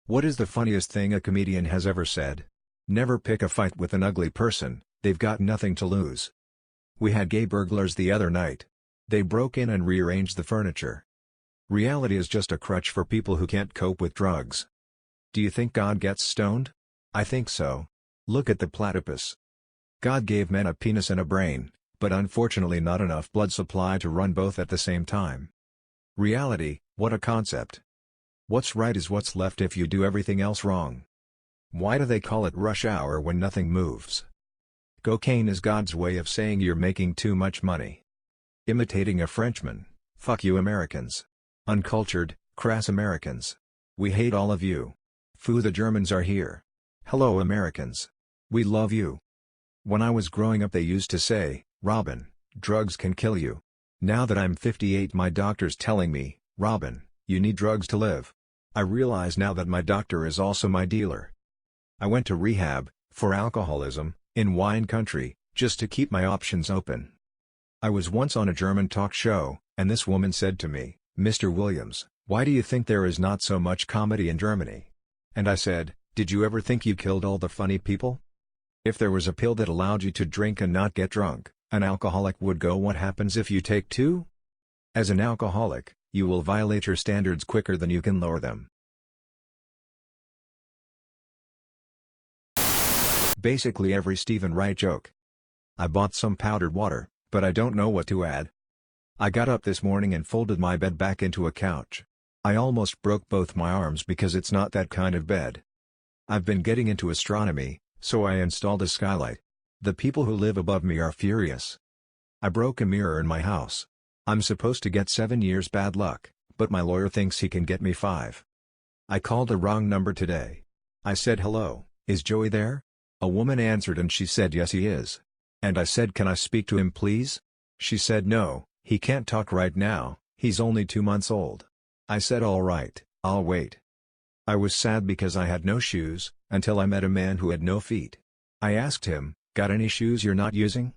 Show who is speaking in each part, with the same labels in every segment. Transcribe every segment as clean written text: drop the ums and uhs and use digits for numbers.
Speaker 1: What is the funniest thing a comedian has ever said? Never pick a fight with an ugly person, they've got nothing to lose. We had gay burglars the other night. They broke in and rearranged the furniture. Reality is just a crutch for people who can't cope with drugs. Do you think God gets stoned? I think so. Look at the platypus. God gave men a penis and a brain, but unfortunately not enough blood supply to run both at the same time. Reality, what a concept. What's right is what's left if you do everything else wrong. Why do they call it rush hour when nothing moves? Cocaine is God's way of saying you're making too much money. Imitating a Frenchman, fuck you Americans. Uncultured, crass Americans. We hate all of you. Foo, the Germans are here. Hello Americans. We love you. When I was growing up they used to say, Robin, drugs can kill you. Now that I'm 58 my doctor's telling me, Robin, you need drugs to live. I realize now that my doctor is also my dealer. I went to rehab, for alcoholism, in wine country, just to keep my options open. I was once on a German talk show, and this woman said to me, Mr. Williams, why do you think there is not so much comedy in Germany? And I said, did you ever think you killed all the funny people? If there was a pill that allowed you to drink and not get drunk, an alcoholic would go, what happens if you take two? As an alcoholic, you will violate your standards quicker than you can lower them. Basically every Stephen Wright joke. I bought some powdered water, but I don't know what to add. I got up this morning and folded my bed back into a couch. I almost broke both my arms because it's not that kind of bed. I've been getting into astronomy, so I installed a skylight. The people who live above me are furious. I broke a mirror in my house. I'm supposed to get 7 years bad luck, but my lawyer thinks he can get me 5. I called a wrong number today. I said hello, is Joey there? A woman answered and she said yes he is. And I said can I speak to him please? She said no, he can't talk right now, he's only 2 months old. I said alright, I'll wait. I was sad because I had no shoes, until I met a man who had no feet. I asked him, got any shoes you're not using?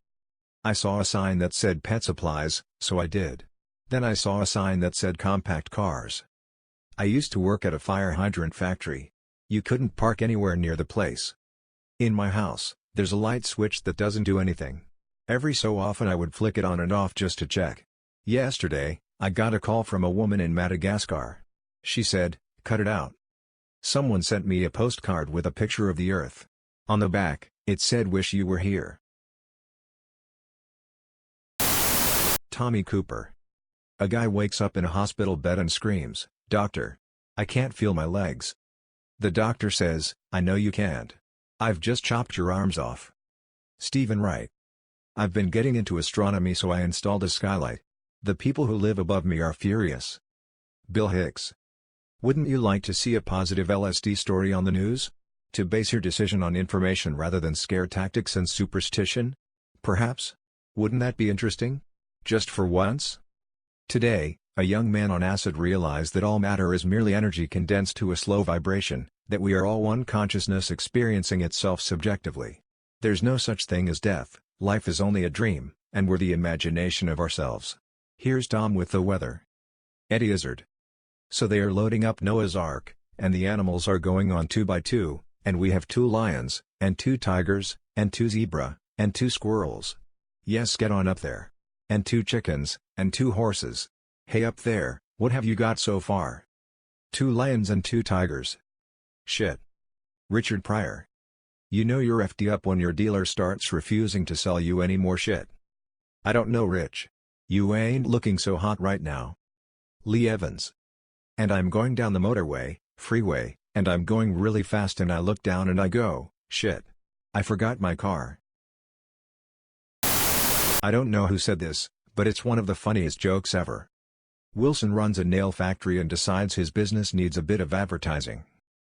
Speaker 1: I saw a sign that said pet supplies, so I did. Then I saw a sign that said compact cars. I used to work at a fire hydrant factory. You couldn't park anywhere near the place. In my house, there's a light switch that doesn't do anything. Every so often I would flick it on and off just to check. Yesterday, I got a call from a woman in Madagascar. She said, cut it out. Someone sent me a postcard with a picture of the Earth. On the back, it said wish you were here. Tommy Cooper. A guy wakes up in a hospital bed and screams, Doctor, I can't feel my legs. The doctor says, I know you can't. I've just chopped your arms off. Stephen Wright. I've been getting into astronomy so I installed a skylight. The people who live above me are furious. Bill Hicks. Wouldn't you like to see a positive LSD story on the news? To base your decision on information rather than scare tactics and superstition? Perhaps? Wouldn't that be interesting? Just for once? Today, a young man on acid realized that all matter is merely energy condensed to a slow vibration, that we are all one consciousness experiencing itself subjectively. There's no such thing as death, life is only a dream, and we're the imagination of ourselves. Here's Tom with the weather. Eddie Izzard. So they are loading up Noah's Ark, and the animals are going on 2 by 2, and we have 2 lions, and 2 tigers, and 2 zebra, and 2 squirrels. Yes, get on up there. And 2 chickens, and 2 horses. Hey up there, what have you got so far? 2 lions and 2 tigers. Shit. Richard Pryor. You know you're FD up when your dealer starts refusing to sell you any more shit. I don't know Rich. You ain't looking so hot right now. Lee Evans. And I'm going down the motorway, freeway, and I'm going really fast and I look down and I go, shit. I forgot my car. I don't know who said this, but it's one of the funniest jokes ever. Wilson runs a nail factory and decides his business needs a bit of advertising.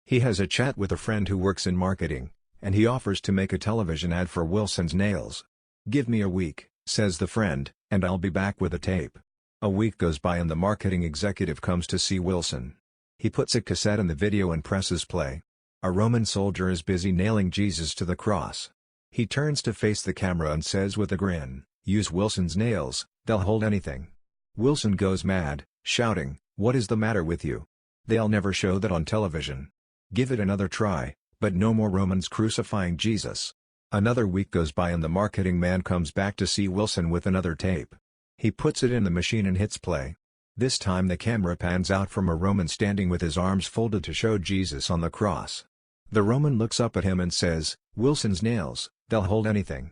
Speaker 1: He has a chat with a friend who works in marketing, and he offers to make a television ad for Wilson's nails. Give me a week, says the friend, and I'll be back with a tape. A week goes by and the marketing executive comes to see Wilson. He puts a cassette in the video and presses play. A Roman soldier is busy nailing Jesus to the cross. He turns to face the camera and says with a grin, use Wilson's nails, they'll hold anything. Wilson goes mad, shouting, what is the matter with you? They'll never show that on television. Give it another try, but no more Romans crucifying Jesus. Another week goes by and the marketing man comes back to see Wilson with another tape. He puts it in the machine and hits play. This time the camera pans out from a Roman standing with his arms folded to show Jesus on the cross. The Roman looks up at him and says, "Wilson's nails, they'll hold anything."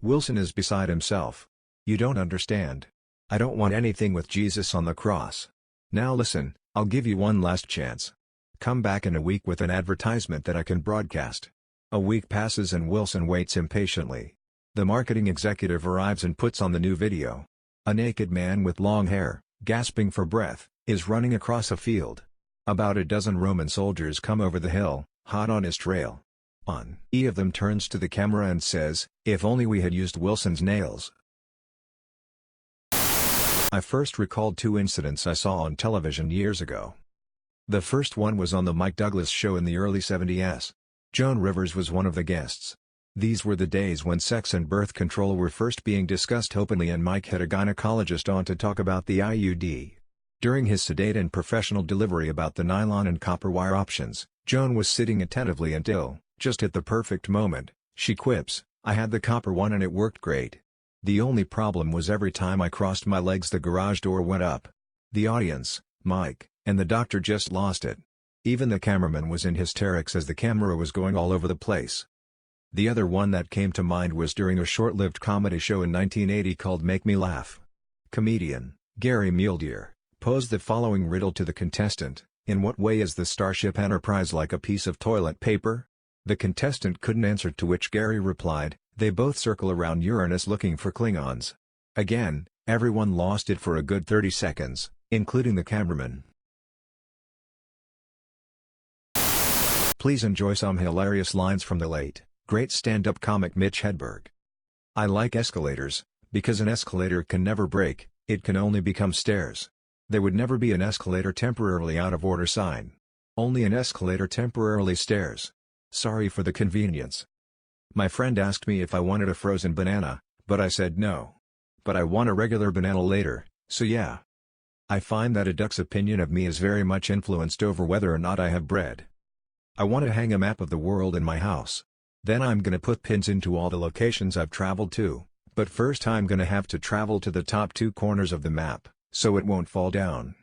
Speaker 1: Wilson is beside himself. "You don't understand. I don't want anything with Jesus on the cross. Now listen, I'll give you one last chance. Come back in a week with an advertisement that I can broadcast." A week passes and Wilson waits impatiently. The marketing executive arrives and puts on the new video. A naked man with long hair, gasping for breath, is running across a field. About a dozen Roman soldiers come over the hill, hot on his trail. One of them turns to the camera and says, "If only we had used Wilson's nails." I first recalled two incidents I saw on television years ago. The first one was on the Mike Douglas show in the early 70s. Joan Rivers was one of the guests. These were the days when sex and birth control were first being discussed openly and Mike had a gynecologist on to talk about the IUD. During his sedate and professional delivery about the nylon and copper wire options, Joan was sitting attentively until, just at the perfect moment, she quips, "I had the copper one and it worked great. The only problem was every time I crossed my legs the garage door went up." The audience, Mike, and the doctor just lost it. Even the cameraman was in hysterics as the camera was going all over the place. The other one that came to mind was during a short-lived comedy show in 1980 called Make Me Laugh. Comedian, Gary Mueldier, posed the following riddle to the contestant: "In what way is the Starship Enterprise like a piece of toilet paper?" The contestant couldn't answer, to which Gary replied, "They both circle around Uranus looking for Klingons." Again, everyone lost it for a good 30 seconds, including the cameraman. Please enjoy some hilarious lines from the late, great stand-up comic Mitch Hedberg. "I like escalators, because an escalator can never break, it can only become stairs. There would never be an escalator temporarily out of order sign. Only an escalator temporarily stairs. Sorry for the convenience. My friend asked me if I wanted a frozen banana, but I said no. But I want a regular banana later, so yeah." I find that a duck's opinion of me is very much influenced over whether or not I have bread. I want to hang a map of the world in my house. Then I'm gonna put pins into all the locations I've traveled to, but first I'm gonna have to travel to the top 2 corners of the map, so it won't fall down.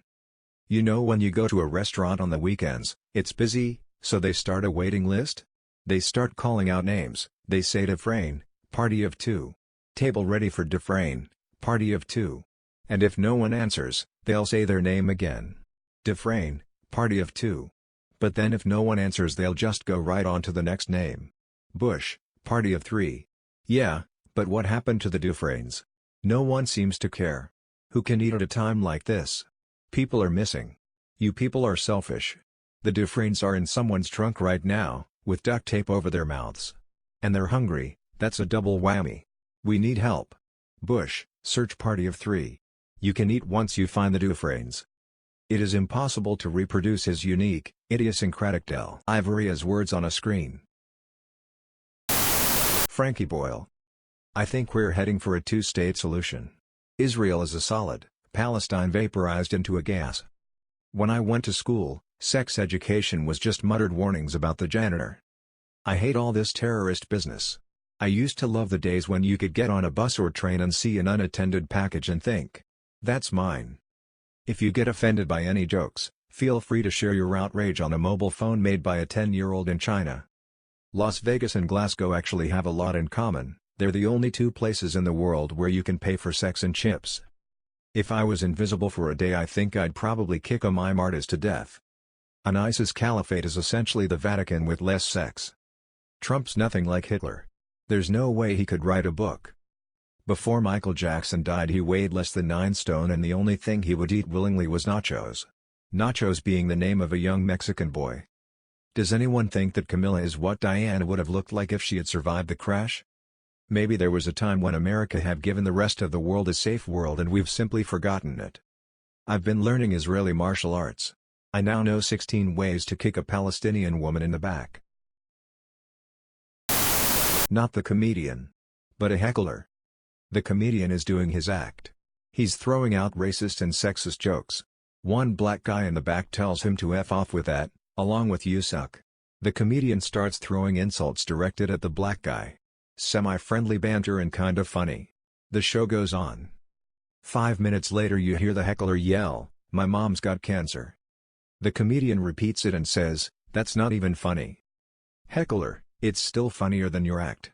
Speaker 1: You know, when you go to a restaurant on the weekends, it's busy, so they start a waiting list? They start calling out names. They say Dufresne, party of 2. Table ready for Dufresne, party of 2. And if no one answers, they'll say their name again. Dufresne, party of 2. But then if no one answers they'll just go right on to the next name. Bush, party of 3. Yeah, but what happened to the Dufresnes? No one seems to care. Who can eat at a time like this? People are missing. You people are selfish. The Dufresnes are in someone's trunk right now, with duct tape over their mouths. And they're hungry, that's a double whammy. We need help. Bush, search party of 3. You can eat once you find the Dufresnes. It is impossible to reproduce his unique, idiosyncratic Del Ivory as words on a screen. Frankie Boyle. I think we're heading for a 2-state solution. Israel is a solid, Palestine vaporized into a gas. When I went to school, sex education was just muttered warnings about the janitor. I hate all this terrorist business. I used to love the days when you could get on a bus or train and see an unattended package and think, "That's mine." If you get offended by any jokes, feel free to share your outrage on a mobile phone made by a 10-year-old in China. Las Vegas and Glasgow actually have a lot in common. They're the only 2 places in the world where you can pay for sex and chips. If I was invisible for a day, I think I'd probably kick a mime artist to death. An ISIS caliphate is essentially the Vatican with less sex. Trump's nothing like Hitler. There's no way he could write a book. Before Michael Jackson died he weighed less than 9 stone and the only thing he would eat willingly was nachos. Nachos being the name of a young Mexican boy. Does anyone think that Camilla is what Diana would have looked like if she had survived the crash? Maybe there was a time when America have given the rest of the world a safe world and we've simply forgotten it. I've been learning Israeli martial arts. I now know 16 ways to kick a Palestinian woman in the back. Not the comedian, but a heckler. The comedian is doing his act. He's throwing out racist and sexist jokes. One black guy in the back tells him to F off with that, along with "you suck." The comedian starts throwing insults directed at the black guy. Semi-friendly banter and kind of funny. The show goes on. 5 minutes later you hear the heckler yell, "My mom's got cancer." The comedian repeats it and says, "That's not even funny." Heckler: "It's still funnier than your act."